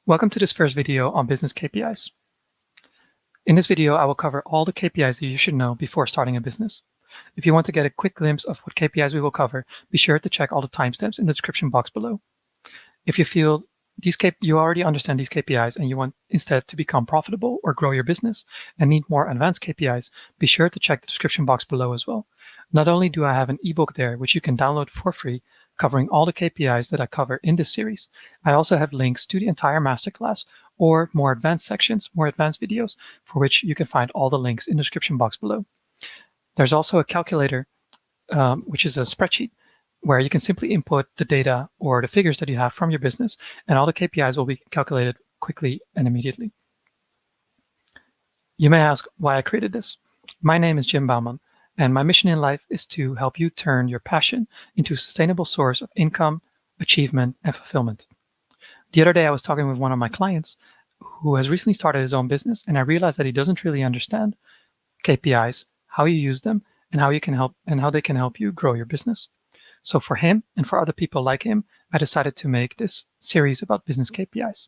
Welcome to this first video on business KPIs. In this video, I will cover all the KPIs that you should know before starting a business. If you want to get a quick glimpse of what KPIs we will cover, be sure to check all the timestamps in the description box below. If you feel you already understand these KPIs and you want instead to become profitable or grow your business and need more advanced KPIs, be sure to check the description box below as well. Not only do I have an ebook there, which you can download for free, covering all the KPIs that I cover in this series, I also have links to the entire masterclass or more advanced sections, more advanced videos, for which you can find all the links in the description box below. There's also a calculator, which is a spreadsheet, where you can simply input the data or the figures that you have from your business, and all the KPIs will be calculated quickly and immediately. You may ask why I created this. My name is Jim Bauman, and my mission in life is to help you turn your passion into a sustainable source of income, achievement, and fulfillment. The other day, I was talking with one of my clients who has recently started his own business, and I realized that he doesn't really understand KPIs, how you use them, and how they can help you grow your business. So for him and for other people like him, I decided to make this series about business KPIs.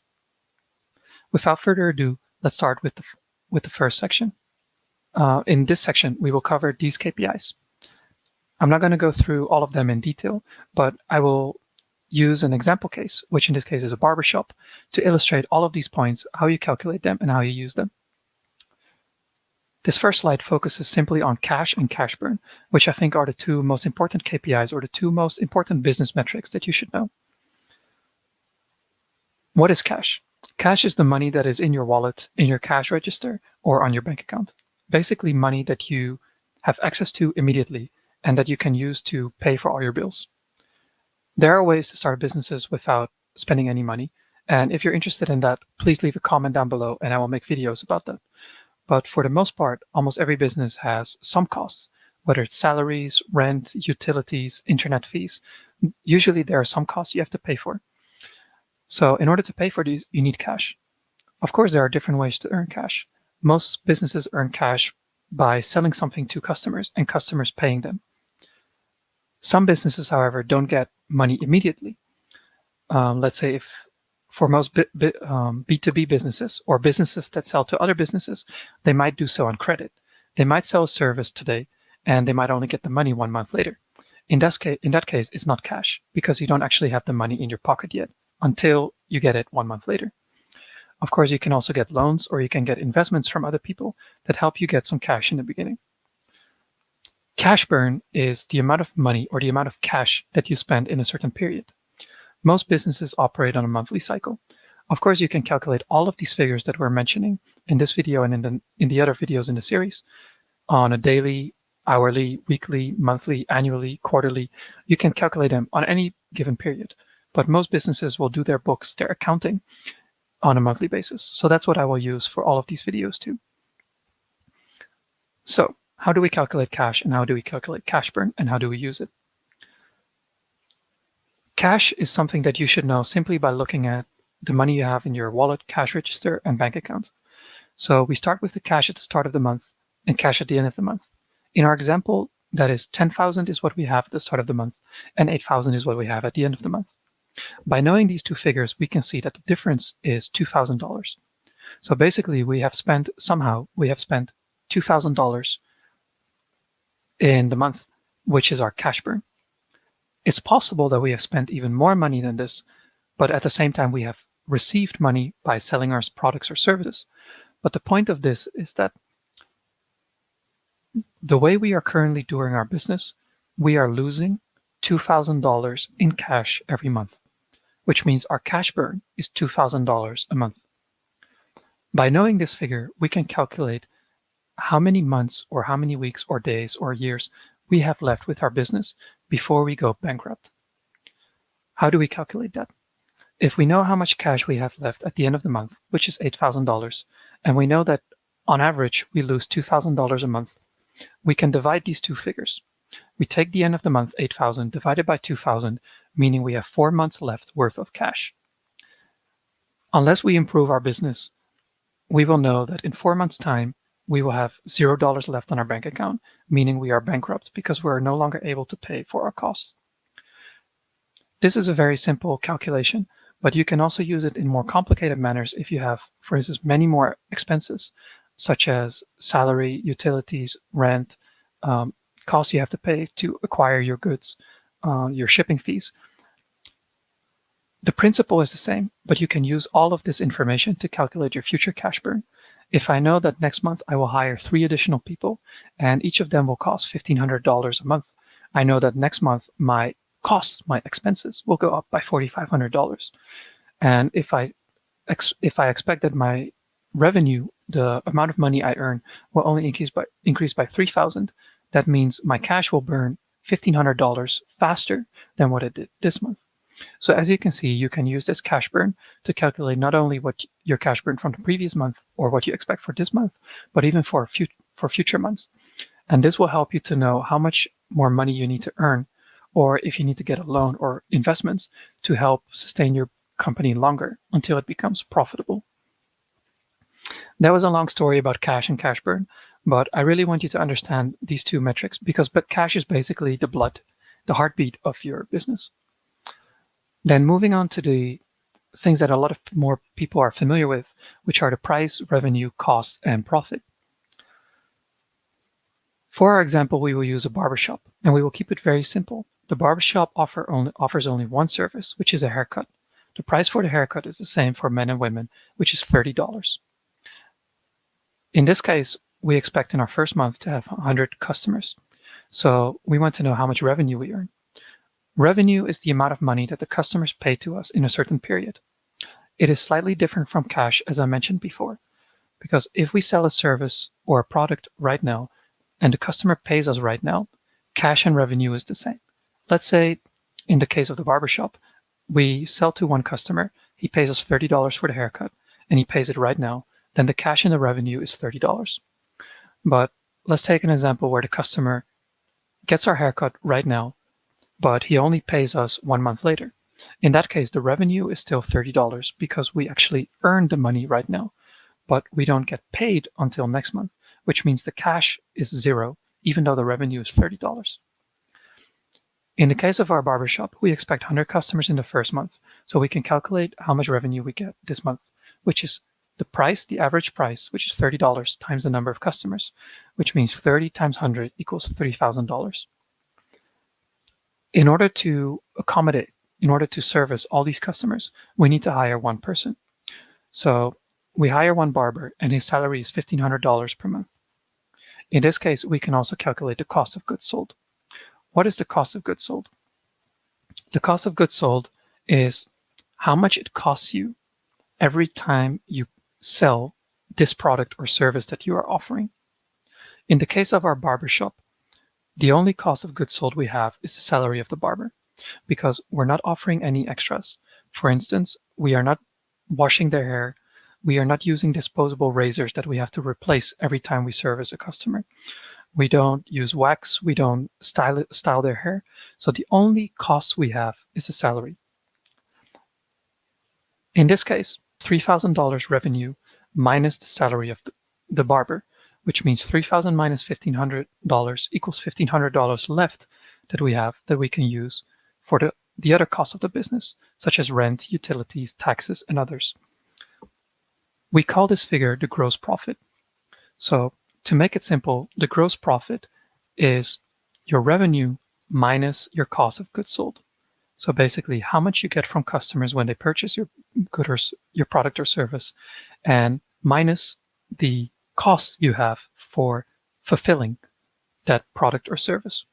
Without further ado, let's start with the first section. In this section, we will cover these KPIs. I'm not going to go through all of them in detail, but I will use an example case, which in this case is a barbershop, to illustrate all of these points, how you calculate them and how you use them. This first slide focuses simply on cash and cash burn, which I think are the two most important KPIs or the two most important business metrics that you should know. What is cash? Cash is the money that is in your wallet, in your cash register, or on your bank account. Basically money that you have access to immediately and that you can use to pay for all your bills. There are ways to start businesses without spending any money. And if you're interested in that, please leave a comment down below and I will make videos about that. But for the most part, almost every business has some costs, whether it's salaries, rent, utilities, internet fees. Usually there are some costs you have to pay for. So in order to pay for these, you need cash. Of course, there are different ways to earn cash. Most businesses earn cash by selling something to customers and customers paying them. Some businesses, however, don't get money immediately. Let's say if for most B2B businesses or businesses that sell to other businesses, they might do so on credit. They might sell a service today and they might only get the money 1 month later. In that case, it's not cash because you don't actually have the money in your pocket yet until you get it 1 month later. Of course, you can also get loans or you can get investments from other people that help you get some cash in the beginning. Cash burn is the amount of money or the amount of cash that you spend in a certain period. Most businesses operate on a monthly cycle. Of course, you can calculate all of these figures that we're mentioning in this video and in the other videos in the series on a daily, hourly, weekly, monthly, annually, quarterly. You can calculate them on any given period. But most businesses will do their books, their accounting, on a monthly basis. So that's what I will use for all of these videos too. So how do we calculate cash and how do we calculate cash burn and how do we use it? Cash is something that you should know simply by looking at the money you have in your wallet, cash register, and bank account. So we start with the cash at the start of the month and cash at the end of the month. In our example, that is 10,000 is what we have at the start of the month and 8,000 is what we have at the end of the month. By knowing these two figures, we can see that the difference is $2,000. So basically, we have spent $2,000 in the month, which is our cash burn. It's possible that we have spent even more money than this, but at the same time, we have received money by selling our products or services. But the point of this is that the way we are currently doing our business, we are losing $2,000 in cash every month, which means our cash burn is $2,000 a month. By knowing this figure, we can calculate how many months or how many weeks or days or years we have left with our business before we go bankrupt. How do we calculate that? If we know how much cash we have left at the end of the month, which is $8,000, and we know that on average we lose $2,000 a month, we can divide these two figures. We take the end of the month, 8,000, divided by 2,000, meaning we have 4 months left worth of cash. Unless we improve our business, we will know that in 4 months' time, we will have $0 left on our bank account, meaning we are bankrupt because we're no longer able to pay for our costs. This is a very simple calculation, But you can also use it in more complicated manners if you have, for instance, many more expenses, such as salary, utilities, rent, costs you have to pay to acquire your goods, your shipping fees. The principle is the same, but you can use all of this information to calculate your future cash burn. If I know that next month I will hire 3 additional people and each of them will cost $1,500 a month, I know that next month my costs, my expenses will go up by $4,500. And if I expect that my revenue, the amount of money I earn, will only increase by $3,000, that means my cash will burn $1,500 faster than what it did this month. So as you can see, you can use this cash burn to calculate not only what your cash burn from the previous month or what you expect for this month, but even for future months. And this will help you to know how much more money you need to earn, or if you need to get a loan or investments to help sustain your company longer until it becomes profitable. That was a long story about cash and cash burn, but I really want you to understand these two metrics because cash is basically the blood, the heartbeat of your business. Then moving on to the things that a lot of more people are familiar with, which are the price, revenue, cost, and profit. For our example, we will use a barbershop, and we will keep it very simple. The barbershop offers only one service, which is a haircut. The price for the haircut is the same for men and women, which is $30. In this case, we expect in our first month to have 100 customers. So we want to know how much revenue we earn. Revenue is the amount of money that the customers pay to us in a certain period. It is slightly different from cash, as I mentioned before, because if we sell a service or a product right now and the customer pays us right now, cash and revenue is the same. Let's say in the case of the barbershop, we sell to one customer, he pays us $30 for the haircut, and he pays it right now, then the cash and the revenue is $30. But let's take an example where the customer gets our haircut right now, but he only pays us 1 month later. In that case, the revenue is still $30 because we actually earned the money right now, but we don't get paid until next month, which means the cash is zero, even though the revenue is $30. In the case of our barbershop, we expect 100 customers in the first month, so we can calculate how much revenue we get this month, which is the price, the average price, which is $30 times the number of customers, which means 30 times 100 equals $3,000. In order to accommodate, in order to service all these customers, we need to hire one person. So we hire one barber and his salary is $1,500 per month. In this case, we can also calculate the cost of goods sold. What is the cost of goods sold? The cost of goods sold is how much it costs you every time you sell this product or service that you are offering. In the case of our barbershop, the only cost of goods sold we have is the salary of the barber, because we're not offering any extras. For instance, we are not washing their hair. We are not using disposable razors that we have to replace every time we service a customer. We don't use wax. We don't style their hair. So the only cost we have is the salary. In this case, $3,000 revenue minus the salary of the barber, which means $3,000 minus $1,500 equals $1,500 left that we have that we can use for the other costs of the business, such as rent, utilities, taxes, and others. We call this figure the gross profit. So to make it simple, the gross profit is your revenue minus your cost of goods sold. So basically how much you get from customers when they purchase your good or your product or service, and minus the costs you have for fulfilling that product or service.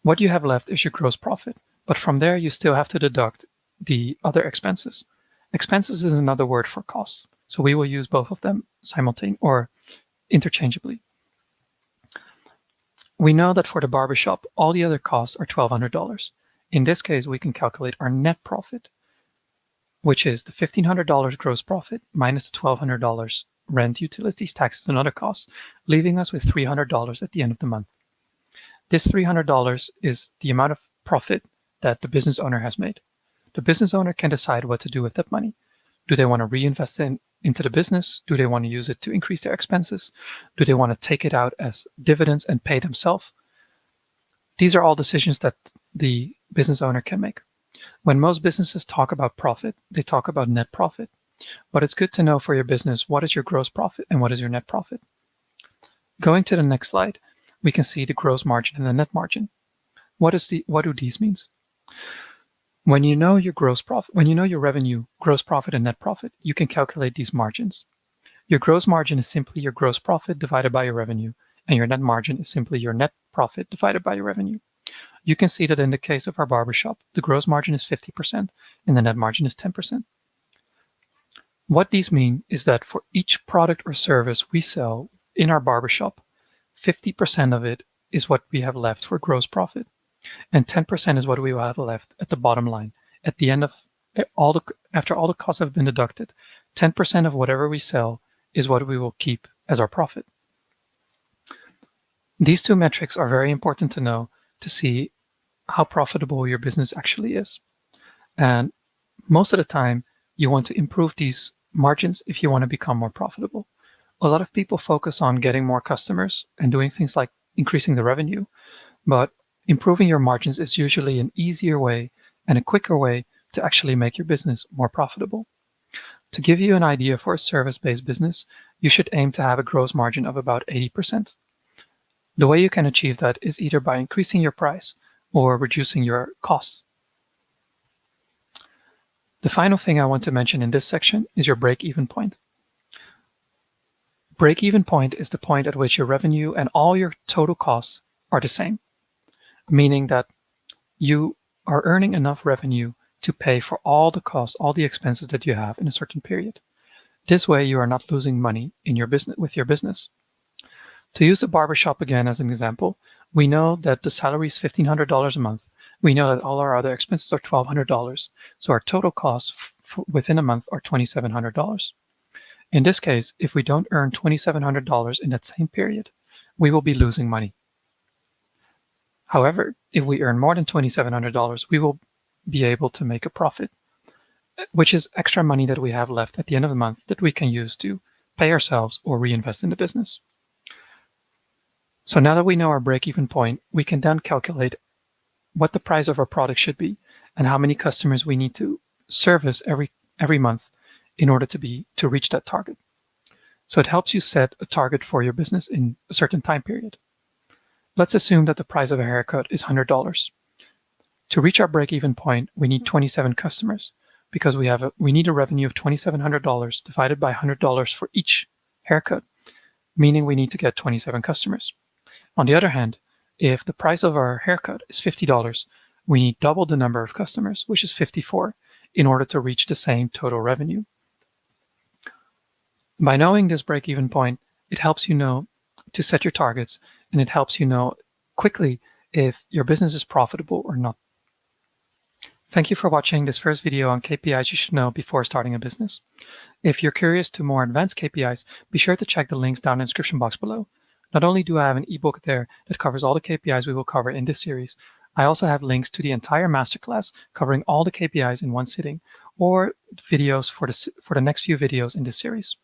What you have left is your gross profit, but from there you still have to deduct the other expenses. Expenses is another word for costs, so we will use both of them simultaneously or interchangeably. We know that for the barbershop, all the other costs are $1,200. In this case, we can calculate our net profit, which is the $1,500 gross profit minus the $1,200 rent, utilities, taxes, and other costs, leaving us with $300 at the end of the month. This $300 is the amount of profit that the business owner has made. The business owner can decide what to do with that money. Do they want to reinvest into the business? Do they want to use it to increase their expenses? Do they want to take it out as dividends and pay themselves? These are all decisions that the business owner can make. When most businesses talk about profit, they talk about net profit. But it's good to know for your business what is your gross profit and what is your net profit. Going to the next slide, we can see the gross margin and the net margin. What do these mean? When you know your gross profit, when you know your revenue, gross profit, and net profit, you can calculate these margins. Your gross margin is simply your gross profit divided by your revenue, and your net margin is simply your net profit divided by your revenue. You can see that in the case of our barbershop, the gross margin is 50% and the net margin is 10%. What these mean is that for each product or service we sell in our barbershop, 50% of it is what we have left for gross profit, and 10% is what we will have left at the bottom line. At the end of after all the costs have been deducted, 10% of whatever we sell is what we will keep as our profit. These two metrics are very important to know to see how profitable your business actually is. And most of the time, you want to improve these margins if you want to become more profitable. A lot of people focus on getting more customers and doing things like increasing the revenue, but improving your margins is usually an easier way and a quicker way to actually make your business more profitable. To give you an idea for a service-based business, you should aim to have a gross margin of about 80%. The way you can achieve that is either by increasing your price or reducing your costs. The final thing I want to mention in this section is your break-even point. Break-even point is the point at which your revenue and all your total costs are the same, meaning that you are earning enough revenue to pay for all the costs, all the expenses that you have in a certain period. This way, you are not losing money in your business with your business. To use the barbershop again as an example, we know that the salary is $1,500 a month. We know that all our other expenses are $1,200. So our total costs within a month are $2,700. In this case, if we don't earn $2,700 in that same period, we will be losing money. However, if we earn more than $2,700, we will be able to make a profit, which is extra money that we have left at the end of the month that we can use to pay ourselves or reinvest in the business. So now that we know our break-even point, we can then calculate what the price of our product should be and how many customers we need to service every month in order to reach that target. So it helps you set a target for your business in a certain time period. Let's assume that the price of a haircut is $100. To reach our break-even point, we need 27 customers because we need a revenue of $2,700 divided by $100 for each haircut, meaning we need to get 27 customers. On the other hand, if the price of our haircut is $50, we need double the number of customers, which is 54, in order to reach the same total revenue. By knowing this break-even point, it helps you know to set your targets, and it helps you know quickly if your business is profitable or not. Thank you for watching this first video on KPIs you should know before starting a business. If you're curious to more advanced KPIs, be sure to check the links down in the description box below. Not only do I have an ebook there that covers all the KPIs we will cover in this series, I also have links to the entire masterclass covering all the KPIs in one sitting, or videos for the next few videos in this series.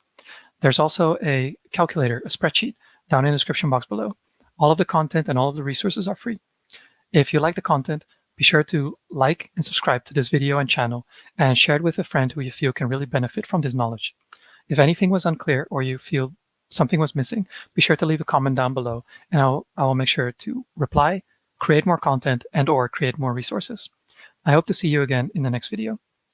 There's also a calculator, a spreadsheet, down in the description box below. All of the content and all of the resources are free. If you like the content, be sure to like and subscribe to this video and channel, and share it with a friend who you feel can really benefit from this knowledge. If anything was unclear or you feel something was missing, be sure to leave a comment down below, and I will make sure to reply, create more content, and/or create more resources. I hope to see you again in the next video.